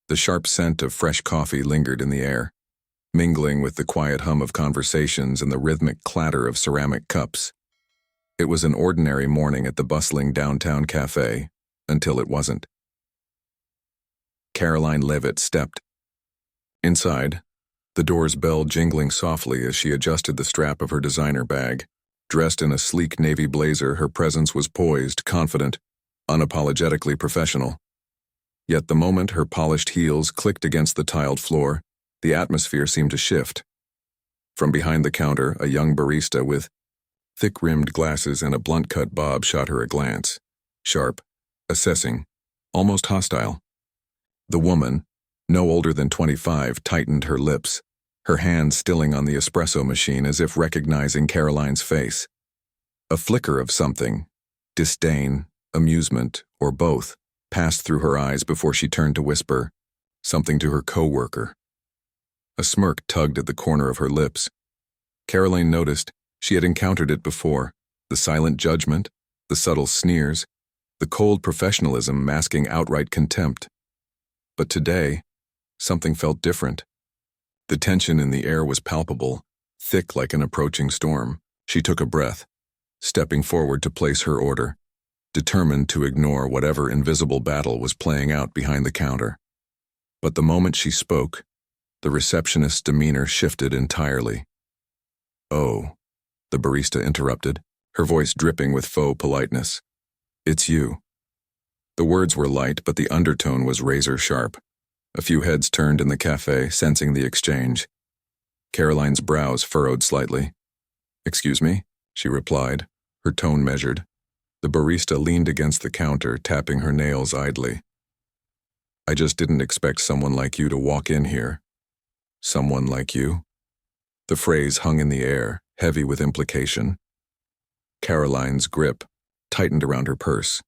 The sharp scent of fresh coffee lingered in the air, mingling with the quiet hum of conversations and the rhythmic clatter of ceramic cups. It was an ordinary morning at the bustling downtown cafe, until it wasn't. Caroline Levitt stepped. Inside, the door's bell jingling softly as she adjusted the strap of her designer bag. Dressed in a sleek navy blazer, her presence was poised, confident, unapologetically professional. Yet the moment her polished heels clicked against the tiled floor, the atmosphere seemed to shift. From behind the counter, a young barista with thick-rimmed glasses and a blunt-cut bob shot her a glance. Sharp, assessing, almost hostile. The woman, no older than 25, tightened her lips, her hand stilling on the espresso machine as if recognizing Caroline's face. A flicker of something, disdain, amusement, or both, passed through her eyes before she turned to whisper something to her co-worker. A smirk tugged at the corner of her lips. Caroline noticed she had encountered it before, the silent judgment, the subtle sneers, the cold professionalism masking outright contempt. But today, something felt different. The tension in the air was palpable, thick like an approaching storm. She took a breath, stepping forward to place her order, determined to ignore whatever invisible battle was playing out behind the counter. But the moment she spoke, the receptionist's demeanor shifted entirely. "Oh," the barista interrupted, her voice dripping with faux politeness. "It's you." The words were light, but the undertone was razor-sharp. A few heads turned in the cafe, sensing the exchange. Caroline's brows furrowed slightly. "Excuse me," she replied, her tone measured. The barista leaned against the counter, tapping her nails idly. "I just didn't expect someone like you to walk in here." "Someone like you?" The phrase hung in the air, heavy with implication. Caroline's grip tightened around her purse.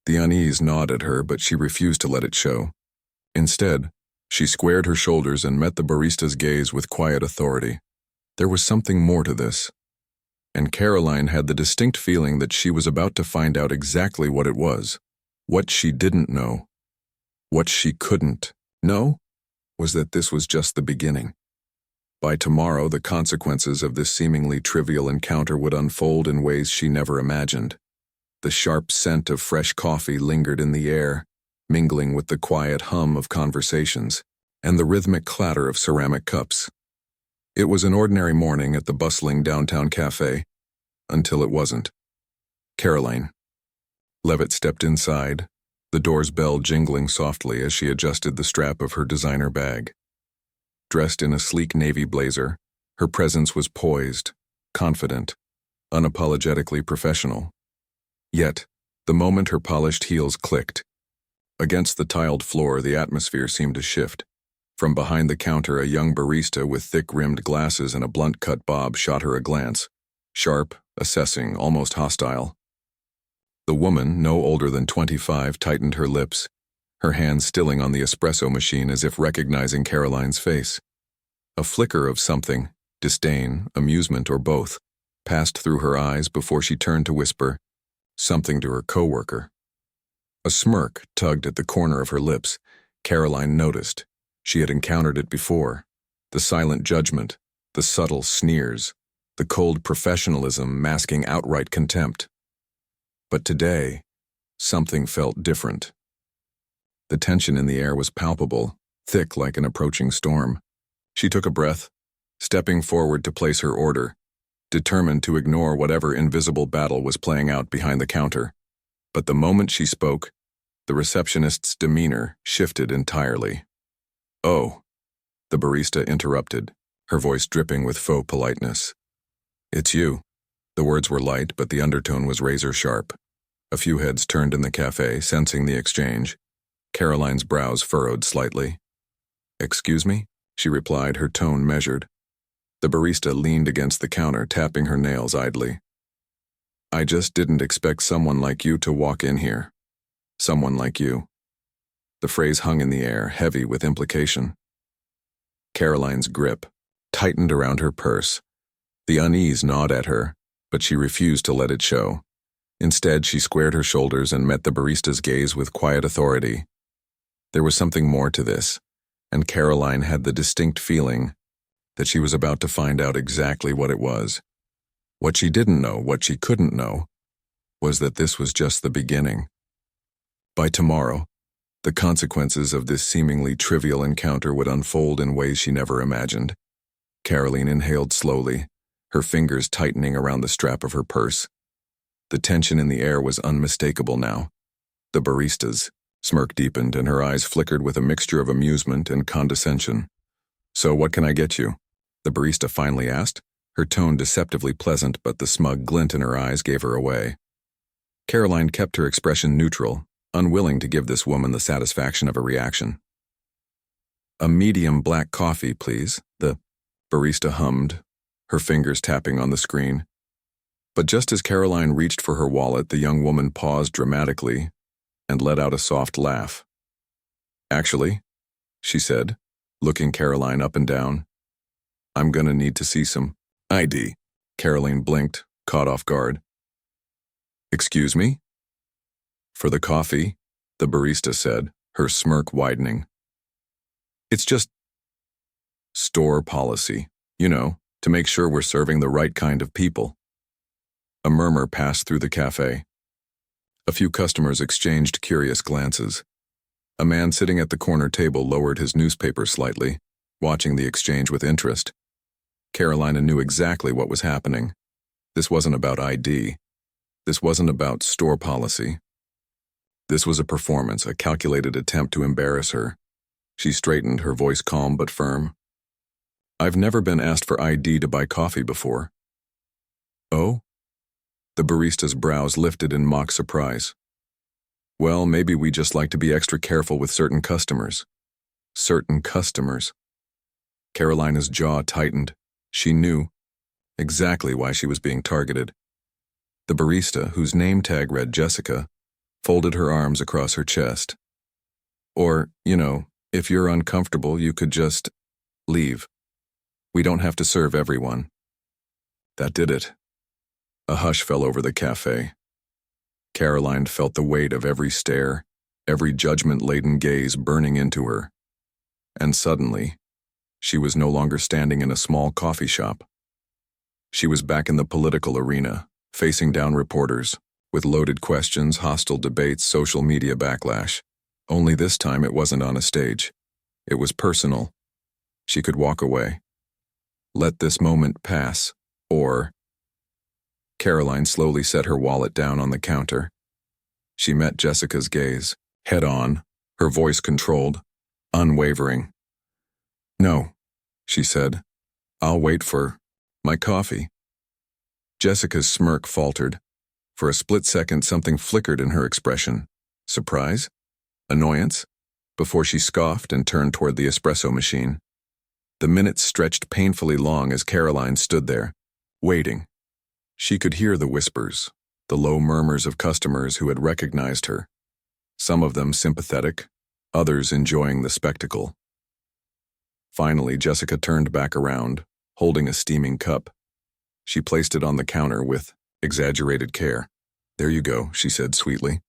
The unease gnawed at her, but she refused to let it show. Instead, she squared her shoulders and met the barista's gaze with quiet authority. There was something more to this, and Caroline had the distinct feeling that she was about to find out exactly what it was. What she didn't know, what she couldn't know, was that this was just the beginning. By tomorrow, the consequences of this seemingly trivial encounter would unfold in ways she never imagined. The sharp scent of fresh coffee lingered in the air, mingling with the quiet hum of conversations and the rhythmic clatter of ceramic cups. It was an ordinary morning at the bustling downtown cafe, until it wasn't. Caroline. Levitt stepped inside, the door's bell jingling softly as she adjusted the strap of her designer bag. Dressed in a sleek navy blazer, her presence was poised, confident, unapologetically professional. Yet, the moment her polished heels clicked, against the tiled floor, the atmosphere seemed to shift. From behind the counter, a young barista with thick-rimmed glasses and a blunt-cut bob shot her a glance, sharp, assessing, almost hostile. The woman, no older than 25, tightened her lips, her hand stilling on the espresso machine as if recognizing Caroline's face. A flicker of something, disdain, amusement, or both, passed through her eyes before she turned to whisper something to her co-worker. A smirk tugged at the corner of her lips. Caroline noticed. She had encountered it before. The silent judgment, the subtle sneers, the cold professionalism masking outright contempt. But today, something felt different. The tension in the air was palpable, thick like an approaching storm. She took a breath, stepping forward to place her order, determined to ignore whatever invisible battle was playing out behind the counter. But the moment she spoke, the receptionist's demeanor shifted entirely. "Oh," the barista interrupted, her voice dripping with faux politeness. "It's you." The words were light, but the undertone was razor-sharp. A few heads turned in the cafe, sensing the exchange. Caroline's brows furrowed slightly. "Excuse me?" she replied, her tone measured. The barista leaned against the counter, tapping her nails idly. "I just didn't expect someone like you to walk in here." "Someone like you." The phrase hung in the air, heavy with implication. Caroline's grip tightened around her purse. The unease gnawed at her, but she refused to let it show. Instead, she squared her shoulders and met the barista's gaze with quiet authority. There was something more to this, and Caroline had the distinct feeling that she was about to find out exactly what it was. What she didn't know, what she couldn't know, was that this was just the beginning. By tomorrow, the consequences of this seemingly trivial encounter would unfold in ways she never imagined. Caroline inhaled slowly, her fingers tightening around the strap of her purse. The tension in the air was unmistakable now. The barista's smirk deepened and her eyes flickered with a mixture of amusement and condescension. "So what can I get you?" the barista finally asked, her tone deceptively pleasant, but the smug glint in her eyes gave her away. Caroline kept her expression neutral, unwilling to give this woman the satisfaction of a reaction. "A medium black coffee, please," the barista hummed, her fingers tapping on the screen. But just as Caroline reached for her wallet, the young woman paused dramatically and let out a soft laugh. "Actually," she said, looking Caroline up and down, "I'm gonna need to see some ID." Caroline blinked, caught off guard. "Excuse me?" "For the coffee," the barista said, her smirk widening. "It's just store policy, to make sure we're serving the right kind of people." A murmur passed through the cafe. A few customers exchanged curious glances. A man sitting at the corner table lowered his newspaper slightly, watching the exchange with interest. Carolina knew exactly what was happening. This wasn't about ID. This wasn't about store policy. This was a performance, a calculated attempt to embarrass her. She straightened, her voice calm but firm. "I've never been asked for ID to buy coffee before." "Oh?" The barista's brows lifted in mock surprise. "Well, maybe we just like to be extra careful with certain customers." Certain customers. Carolina's jaw tightened. She knew exactly why she was being targeted. The barista, whose name tag read Jessica, folded her arms across her chest. "Or, if you're uncomfortable, you could just leave. We don't have to serve everyone." That did it. A hush fell over the cafe. Caroline felt the weight of every stare, every judgment-laden gaze burning into her. And suddenly, she was no longer standing in a small coffee shop. She was back in the political arena, facing down reporters, with loaded questions, hostile debates, social media backlash. Only this time it wasn't on a stage. It was personal. She could walk away. Let this moment pass, or... Caroline slowly set her wallet down on the counter. She met Jessica's gaze, head on, her voice controlled, unwavering. "No," she said. "I'll wait for my coffee." Jessica's smirk faltered. For a split second, something flickered in her expression. Surprise? Annoyance? Before she scoffed and turned toward the espresso machine. The minutes stretched painfully long as Caroline stood there, waiting. She could hear the whispers, the low murmurs of customers who had recognized her, some of them sympathetic, others enjoying the spectacle. Finally, Jessica turned back around, holding a steaming cup. She placed it on the counter with exaggerated care. "There you go," she said sweetly.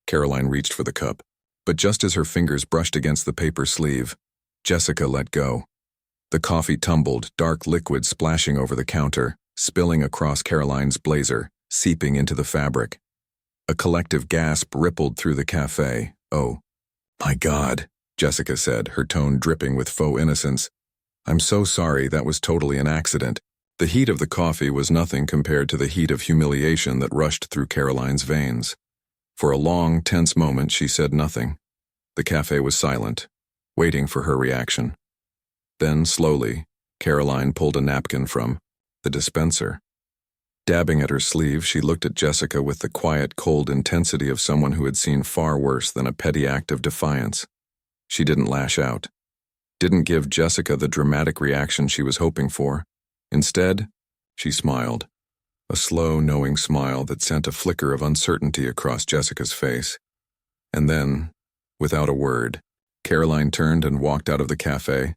Caroline reached for the cup, but just as her fingers brushed against the paper sleeve, Jessica let go. The coffee tumbled, dark liquid splashing over the counter, spilling across Caroline's blazer, seeping into the fabric. A collective gasp rippled through the cafe. "Oh, my God," Jessica said, her tone dripping with faux innocence. "I'm so sorry, that was totally an accident." The heat of the coffee was nothing compared to the heat of humiliation that rushed through Caroline's veins. For a long, tense moment, she said nothing. The cafe was silent, waiting for her reaction. Then, slowly, Caroline pulled a napkin from the dispenser. Dabbing at her sleeve, she looked at Jessica with the quiet, cold intensity of someone who had seen far worse than a petty act of defiance. She didn't lash out, didn't give Jessica the dramatic reaction she was hoping for. Instead, she smiled, a slow, knowing smile that sent a flicker of uncertainty across Jessica's face. And then, without a word, Caroline turned and walked out of the cafe.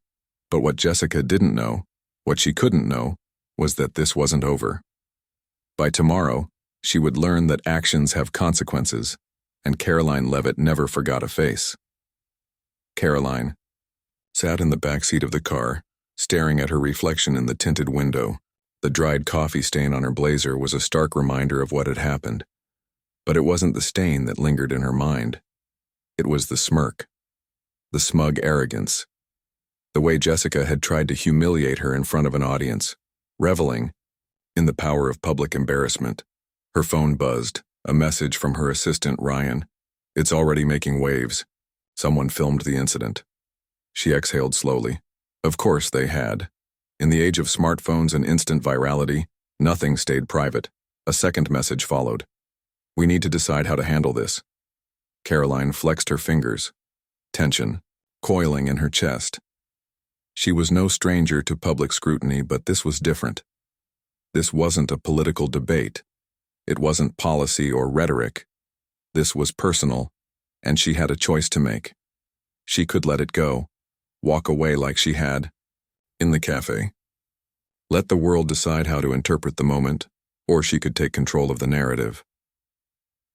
But what Jessica didn't know, what she couldn't know, was that this wasn't over. By tomorrow, she would learn that actions have consequences, and Caroline Levitt never forgot a face. Caroline sat in the back seat of the car, staring at her reflection in the tinted window. The dried coffee stain on her blazer was a stark reminder of what had happened. But it wasn't the stain that lingered in her mind. It was the smirk, the smug arrogance, the way Jessica had tried to humiliate her in front of an audience, reveling in the power of public embarrassment. Her phone buzzed, a message from her assistant, Ryan. "It's already making waves. Someone filmed the incident." She exhaled slowly. Of course they had. In the age of smartphones and instant virality, nothing stayed private. A second message followed. "We need to decide how to handle this." Caroline flexed her fingers, tension coiling in her chest. She was no stranger to public scrutiny, but this was different. This wasn't a political debate. It wasn't policy or rhetoric. This was personal, and she had a choice to make. She could let it go, walk away like she had in the cafe. Let the world decide how to interpret the moment, or she could take control of the narrative.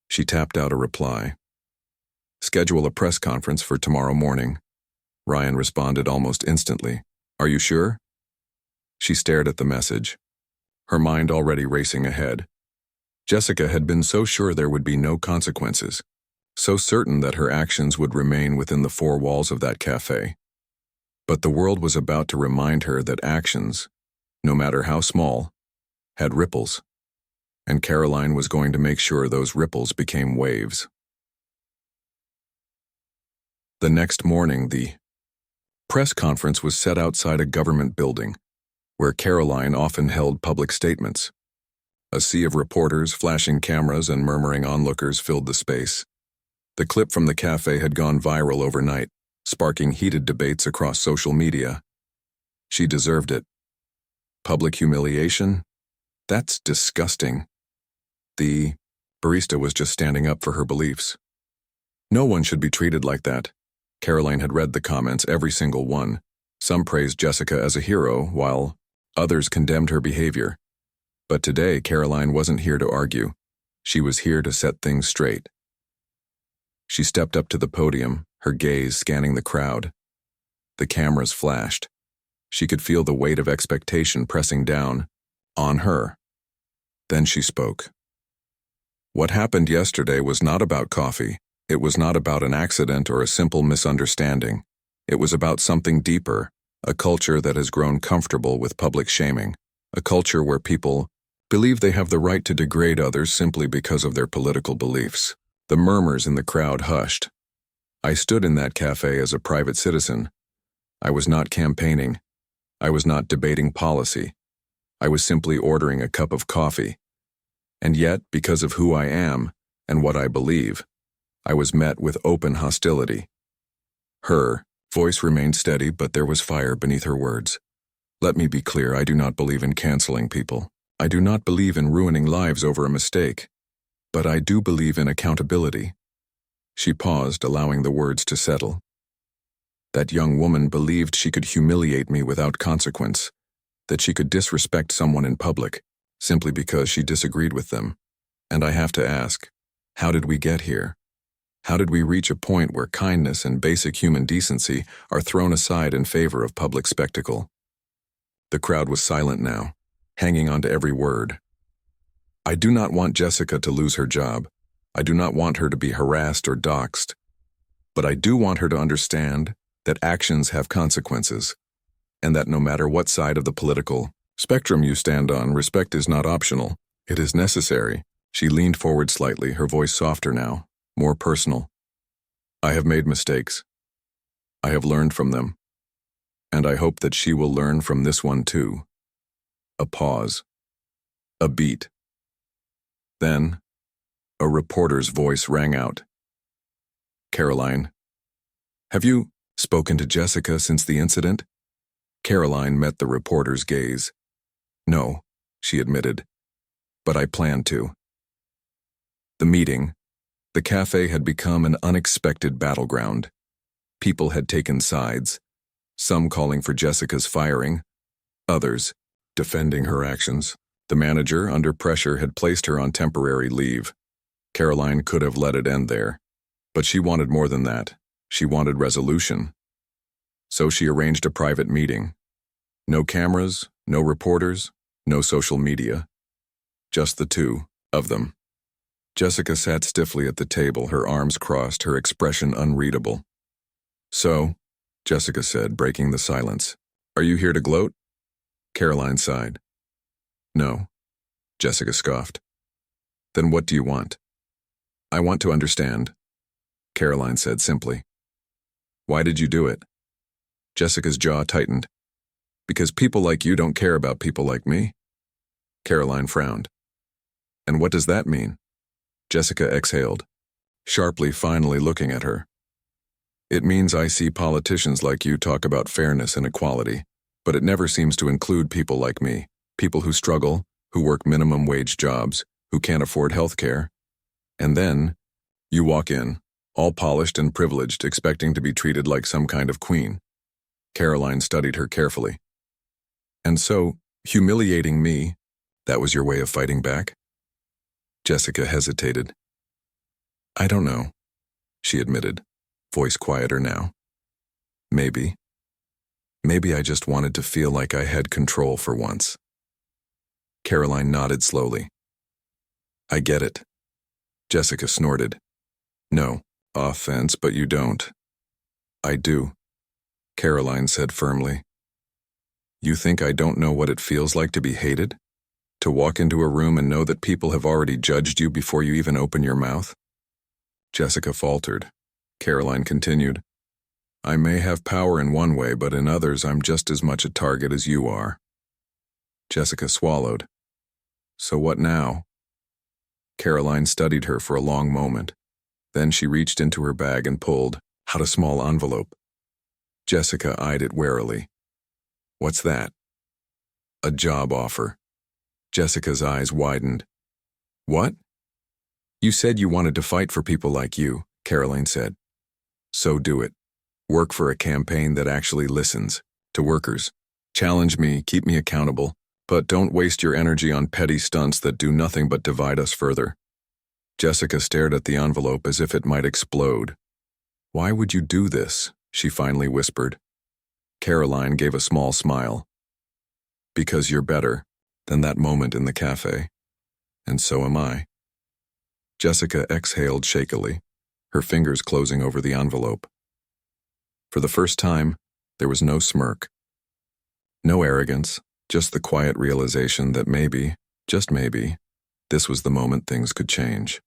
She tapped out a reply. "Schedule a press conference for tomorrow morning." Ryan responded almost instantly. "Are you sure?" She stared at the message, her mind already racing ahead. Jessica had been so sure there would be no consequences, so certain that her actions would remain within the four walls of that cafe. But the world was about to remind her that actions, no matter how small, had ripples, and Caroline was going to make sure those ripples became waves. The next morning, the press conference was set outside a government building, where Caroline often held public statements. A sea of reporters, flashing cameras, and murmuring onlookers filled the space. The clip from the cafe had gone viral overnight, sparking heated debates across social media. She deserved it. Public humiliation? That's disgusting. The barista was just standing up for her beliefs. No one should be treated like that. Caroline had read the comments, every single one. Some praised Jessica as a hero, while others condemned her behavior. But today, Caroline wasn't here to argue. She was here to set things straight. She stepped up to the podium, her gaze scanning the crowd. The cameras flashed. She could feel the weight of expectation pressing down on her. Then she spoke. What happened yesterday was not about coffee. It was not about an accident or a simple misunderstanding. It was about something deeper, a culture that has grown comfortable with public shaming, a culture where people believe they have the right to degrade others simply because of their political beliefs. The murmurs in the crowd hushed. I stood in that cafe as a private citizen. I was not campaigning. I was not debating policy. I was simply ordering a cup of coffee. And yet, because of who I am and what I believe, I was met with open hostility. Her voice remained steady, but there was fire beneath her words. Let me be clear, I do not believe in canceling people. I do not believe in ruining lives over a mistake. But I do believe in accountability. She paused, allowing the words to settle. That young woman believed she could humiliate me without consequence, that she could disrespect someone in public simply because she disagreed with them. And I have to ask, how did we get here? How did we reach a point where kindness and basic human decency are thrown aside in favor of public spectacle? The crowd was silent now, hanging on to every word. I do not want Jessica to lose her job. I do not want her to be harassed or doxxed. But I do want her to understand that actions have consequences, and that no matter what side of the political spectrum you stand on, respect is not optional. It is necessary. She leaned forward slightly, her voice softer now, more personal. I have made mistakes. I have learned from them. And I hope that she will learn from this one too. A pause. A beat. Then, a reporter's voice rang out. Caroline, have you spoken to Jessica since the incident? Caroline met the reporter's gaze. No, she admitted, but I plan to. The cafe had become an unexpected battleground. People had taken sides, some calling for Jessica's firing, others defending her actions. The manager, under pressure, had placed her on temporary leave. Caroline could have let it end there, but she wanted more than that. She wanted resolution. So she arranged a private meeting. No cameras, no reporters, no social media. Just the two of them. Jessica sat stiffly at the table, her arms crossed, her expression unreadable. "So," Jessica said, breaking the silence, "are you here to gloat?" Caroline sighed. "No," Jessica scoffed. "Then what do you want?" "I want to understand," Caroline said simply. "Why did you do it?" Jessica's jaw tightened. "Because people like you don't care about people like me." Caroline frowned. "And what does that mean?" Jessica exhaled, sharply, finally looking at her. "It means I see politicians like you talk about fairness and equality, but it never seems to include people like me, people who struggle, who work minimum wage jobs, who can't afford health care. And then, you walk in, all polished and privileged, expecting to be treated like some kind of queen." Caroline studied her carefully. "And so, humiliating me, that was your way of fighting back?" Jessica hesitated. "I don't know," she admitted, voice quieter now. Maybe I just wanted to feel like I had control for once." Caroline nodded slowly. "I get it." Jessica snorted. "No offense, but you don't." "I do," Caroline said firmly. "You think I don't know what it feels like to be hated? To walk into a room and know that people have already judged you before you even open your mouth?" Jessica faltered. Caroline continued, "I may have power in one way, but in others I'm just as much a target as you are." Jessica swallowed. "So what now?" Caroline studied her for a long moment. Then she reached into her bag and pulled out a small envelope. Jessica eyed it warily. "What's that?" "A job offer." Jessica's eyes widened. "What?" "You said you wanted to fight for people like you," Caroline said. "So do it. Work for a campaign that actually listens to workers. Challenge me, keep me accountable, but don't waste your energy on petty stunts that do nothing but divide us further." Jessica stared at the envelope as if it might explode. "Why would you do this?" she finally whispered. Caroline gave a small smile. "Because you're better than that moment in the cafe. And so am I." Jessica exhaled shakily, her fingers closing over the envelope. For the first time, there was no smirk. No arrogance, just the quiet realization that maybe, just maybe, this was the moment things could change.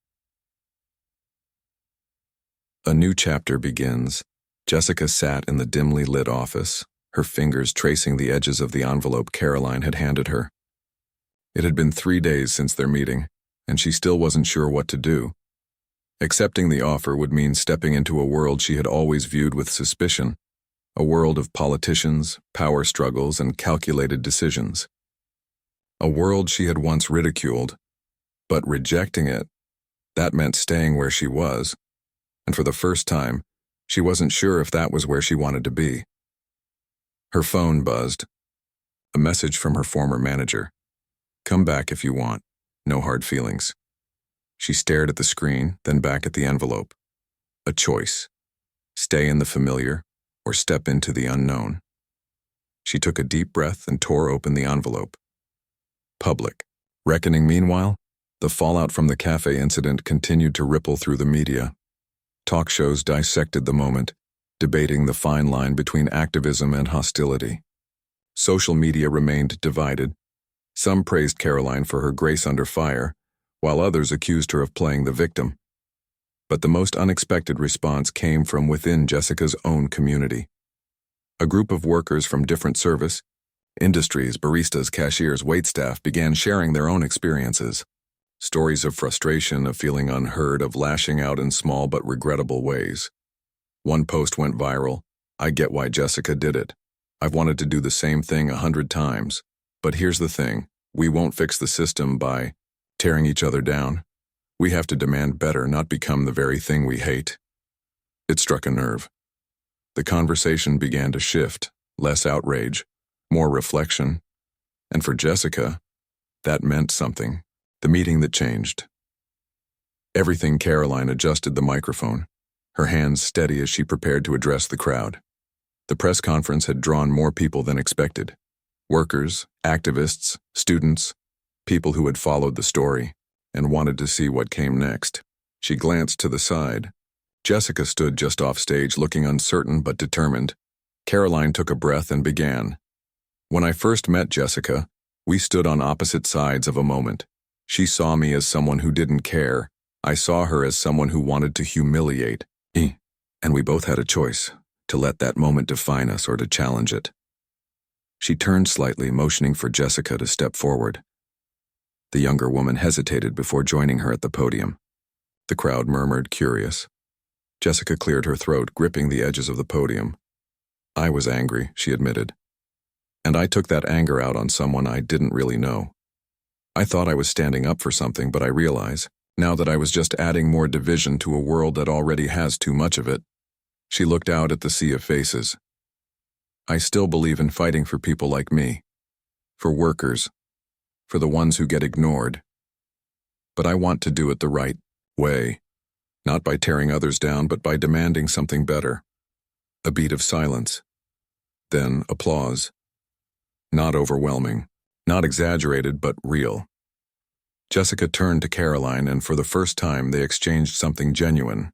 A new chapter begins. Jessica sat in the dimly lit office, her fingers tracing the edges of the envelope Caroline had handed her. It had been 3 days since their meeting, and she still wasn't sure what to do. Accepting the offer would mean stepping into a world she had always viewed with suspicion, a world of politicians, power struggles, and calculated decisions. A world she had once ridiculed, but rejecting it, that meant staying where she was, and for the first time, she wasn't sure if that was where she wanted to be. Her phone buzzed. A message from her former manager. "Come back if you want. No hard feelings." She stared at the screen, then back at the envelope. A choice. Stay in the familiar, or step into the unknown. She took a deep breath and tore open the envelope. Public. Reckoning meanwhile, the fallout from the cafe incident continued to ripple through the media. Talk shows dissected the moment, debating the fine line between activism and hostility. Social media remained divided. Some praised Caroline for her grace under fire, while others accused her of playing the victim. But the most unexpected response came from within Jessica's own community. A group of workers from different service industries, baristas, cashiers, waitstaff, began sharing their own experiences. Stories of frustration, of feeling unheard, of lashing out in small but regrettable ways. One post went viral. "I get why Jessica did it. I've wanted to do the same thing 100 times. But here's the thing, we won't fix the system by tearing each other down. We have to demand better, not become the very thing we hate." It struck a nerve. The conversation began to shift, less outrage, more reflection. And for Jessica, that meant something. The meeting that changed everything. Caroline adjusted the microphone. her hands steady as she prepared to address the crowd. The press conference had drawn more people than expected. Workers, activists, students, people who had followed the story and wanted to see what came next. She glanced to the side. Jessica stood just off stage, looking uncertain but determined. Caroline took a breath and began. When I first met Jessica, we stood on opposite sides of a moment. She saw me as someone who didn't care. I saw her as someone who wanted to humiliate. And we both had a choice, to let that moment define us or to challenge it. She turned slightly, motioning for Jessica to step forward. The younger woman hesitated before joining her at the podium. The crowd murmured, curious. Jessica cleared her throat, gripping the edges of the podium. I was angry, she admitted. And I took that anger out on someone I didn't really know. I thought I was standing up for something, but I realize now that I was just adding more division to a world that already has too much of it. She looked out at the sea of faces. I still believe in fighting for people like me, for workers, for the ones who get ignored. But I want to do it the right way, not by tearing others down, but by demanding something better. A beat of silence. Then applause. Not overwhelming, not exaggerated, but real. Jessica turned to Caroline, and for the first time they exchanged something genuine.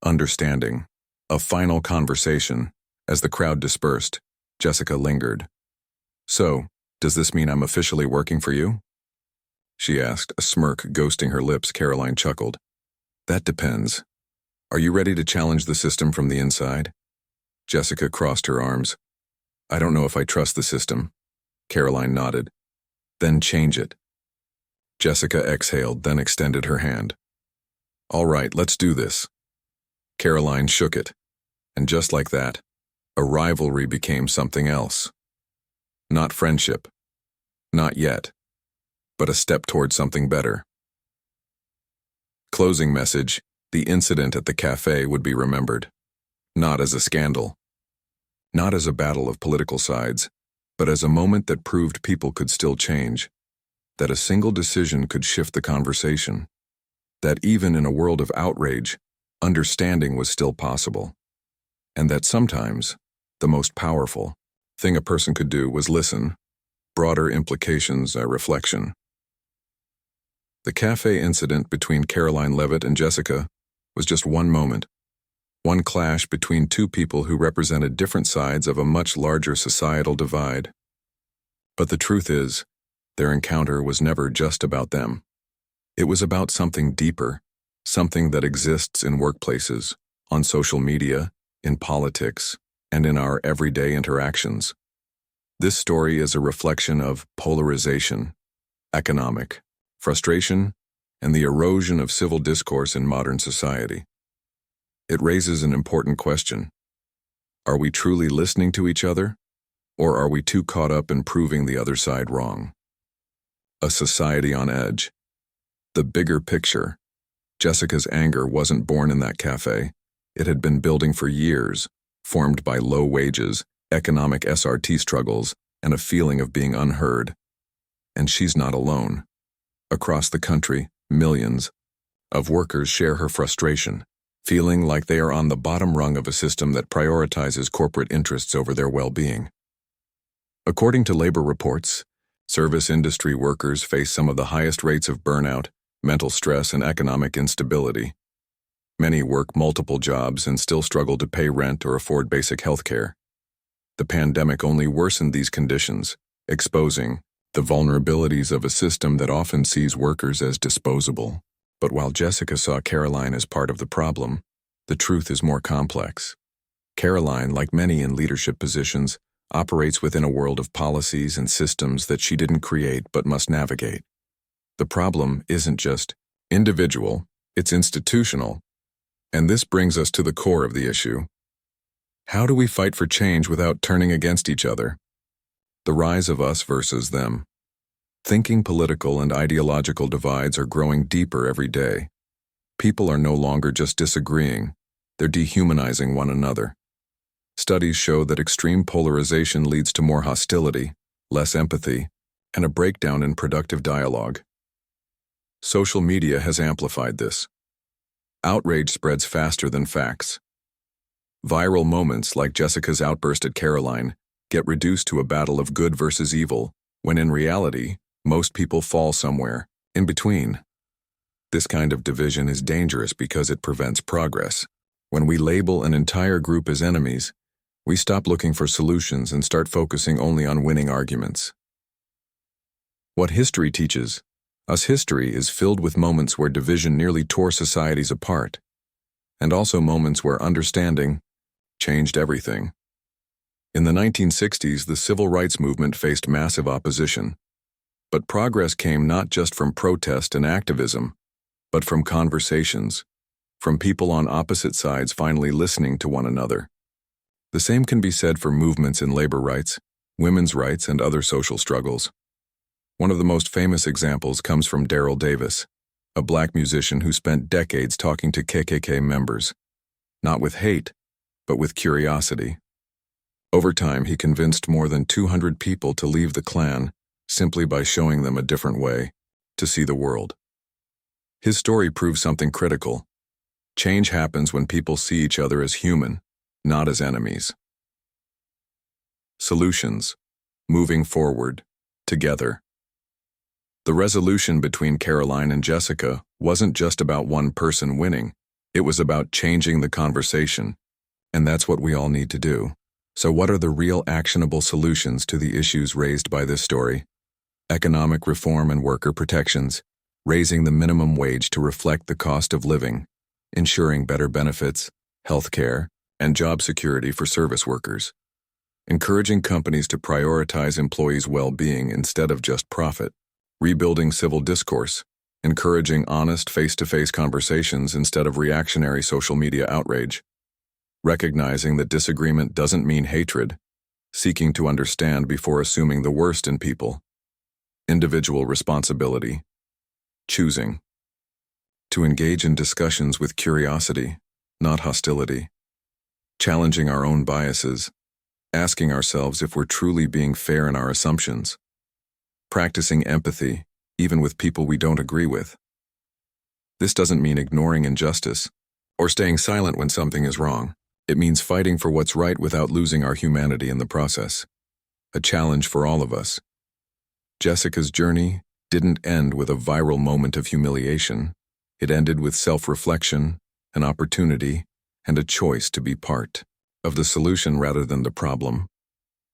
Understanding. A final conversation. As the crowd dispersed, Jessica lingered. So, does this mean I'm officially working for you? She asked, a smirk ghosting her lips. Caroline chuckled. That depends. Are you ready to challenge the system from the inside? Jessica crossed her arms. I don't know if I trust the system. Caroline nodded. Then change it. Jessica exhaled, then extended her hand. All right, let's do this. Caroline shook it, and just like that, a rivalry became something else. Not friendship. Not yet. But a step toward something better. Closing message: the incident at the cafe would be remembered. Not as a scandal. Not as a battle of political sides, but as a moment that proved people could still change. That a single decision could shift the conversation. That even in a world of outrage, understanding was still possible. And that sometimes, the most powerful thing a person could do was listen. Broader implications, a reflection. The cafe incident between Caroline Levitt and Jessica was just one moment. One clash between two people who represented different sides of a much larger societal divide. But the truth is, their encounter was never just about them. It was about something deeper, something that exists in workplaces, on social media, in politics, and in our everyday interactions. This story is a reflection of polarization, economic, frustration, and the erosion of civil discourse in modern society. It raises an important question. Are we truly listening to each other, or are we too caught up in proving the other side wrong? A society on edge. The bigger picture. Jessica's anger wasn't born in that cafe. It had been building for years, formed by low wages, economic SRT struggles, and a feeling of being unheard. And she's not alone. Across the country, millions of workers share her frustration, feeling like they are on the bottom rung of a system that prioritizes corporate interests over their well-being. According to labor reports, service industry workers face some of the highest rates of burnout, mental stress, and economic instability. Many work multiple jobs and still struggle to pay rent or afford basic health care. The pandemic only worsened these conditions, exposing the vulnerabilities of a system that often sees workers as disposable. But while Jessica saw Caroline as part of the problem, the truth is more complex. Caroline, like many in leadership positions, operates within a world of policies and systems that she didn't create but must navigate. The problem isn't just individual, it's institutional. And this brings us to the core of the issue. How do we fight for change without turning against each other? The rise of us versus them. Thinking political and ideological divides are growing deeper every day. People are no longer just disagreeing, they're dehumanizing one another. Studies show that extreme polarization leads to more hostility, less empathy, and a breakdown in productive dialogue. Social media has amplified this. Outrage spreads faster than facts. Viral moments like Jessica's outburst at Caroline get reduced to a battle of good versus evil, when in reality, most people fall somewhere in between. This kind of division is dangerous because it prevents progress. When we label an entire group as enemies, we stop looking for solutions and start focusing only on winning arguments. What history teaches us, history is filled with moments where division nearly tore societies apart, and also moments where understanding changed everything. In the 1960s, the civil rights movement faced massive opposition, but progress came not just from protest and activism, but from conversations, from people on opposite sides finally listening to one another. The same can be said for movements in labor rights, women's rights, and other social struggles. One of the most famous examples comes from Daryl Davis, a black musician who spent decades talking to KKK members, not with hate, but with curiosity. Over time, he convinced more than 200 people to leave the Klan simply by showing them a different way to see the world. His story proves something critical. Change happens when people see each other as human, not as enemies. Solutions. Moving forward, together. The resolution between Caroline and Jessica wasn't just about one person winning. It was about changing the conversation. And that's what we all need to do. So what are the real actionable solutions to the issues raised by this story? Economic reform and worker protections, raising the minimum wage to reflect the cost of living, ensuring better benefits, health care, and job security for service workers, encouraging companies to prioritize employees' well-being instead of just profit, rebuilding civil discourse, encouraging honest face-to-face conversations instead of reactionary social media outrage, recognizing that disagreement doesn't mean hatred, seeking to understand before assuming the worst in people, individual responsibility, choosing to engage in discussions with curiosity, not hostility, challenging our own biases, asking ourselves if we're truly being fair in our assumptions, practicing empathy, even with people we don't agree with. This doesn't mean ignoring injustice or staying silent when something is wrong. It means fighting for what's right without losing our humanity in the process. A challenge for all of us. Jessica's journey didn't end with a viral moment of humiliation. It ended with self-reflection, an opportunity, and a choice to be part of the solution rather than the problem.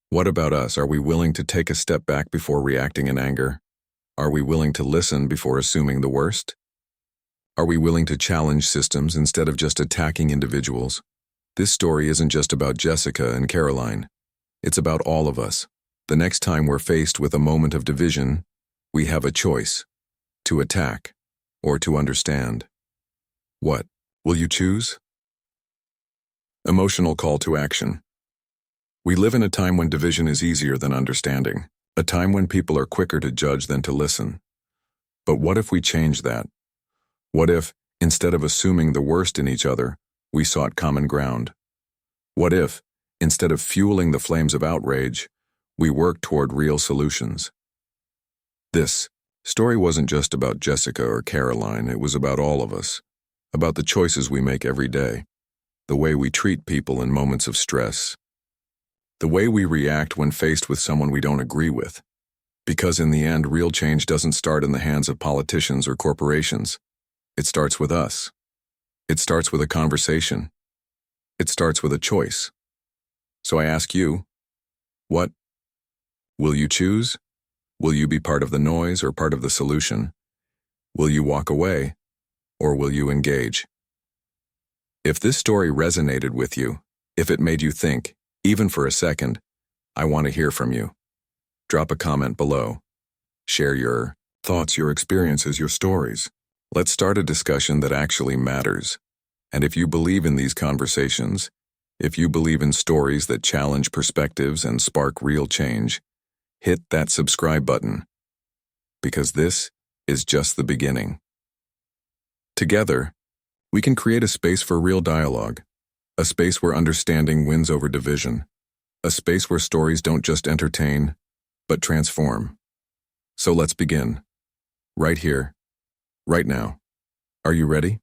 What about us? Are we willing to take a step back before reacting in anger? Are we willing to listen before assuming the worst? Are we willing to challenge systems instead of just attacking individuals? This story isn't just about Jessica and Caroline. It's about all of us. The next time we're faced with a moment of division, we have a choice: to attack or to understand. What will you choose? Emotional call to action. We live in a time when division is easier than understanding, a time when people are quicker to judge than to listen. But what if we change that? What if, instead of assuming the worst in each other, we sought common ground? What if, instead of fueling the flames of outrage, we worked toward real solutions? This story wasn't just about Jessica or Caroline, it was about all of us, about the choices we make every day, the way we treat people in moments of stress, the way we react when faced with someone we don't agree with. Because in the end, real change doesn't start in the hands of politicians or corporations. It starts with us. It starts with a conversation. It starts with a choice. So I ask you, what will you choose? Will you be part of the noise or part of the solution? Will you walk away or will you engage? If this story resonated with you, if it made you think, even for a second, I want to hear from you. Drop a comment below. Share your thoughts, your experiences, your stories. Let's start a discussion that actually matters. And if you believe in these conversations, if you believe in stories that challenge perspectives and spark real change, hit that subscribe button. Because this is just the beginning. Together, we can create a space for real dialogue, a space where understanding wins over division, a space where stories don't just entertain, but transform. So let's begin. Right here, right now. Are you ready?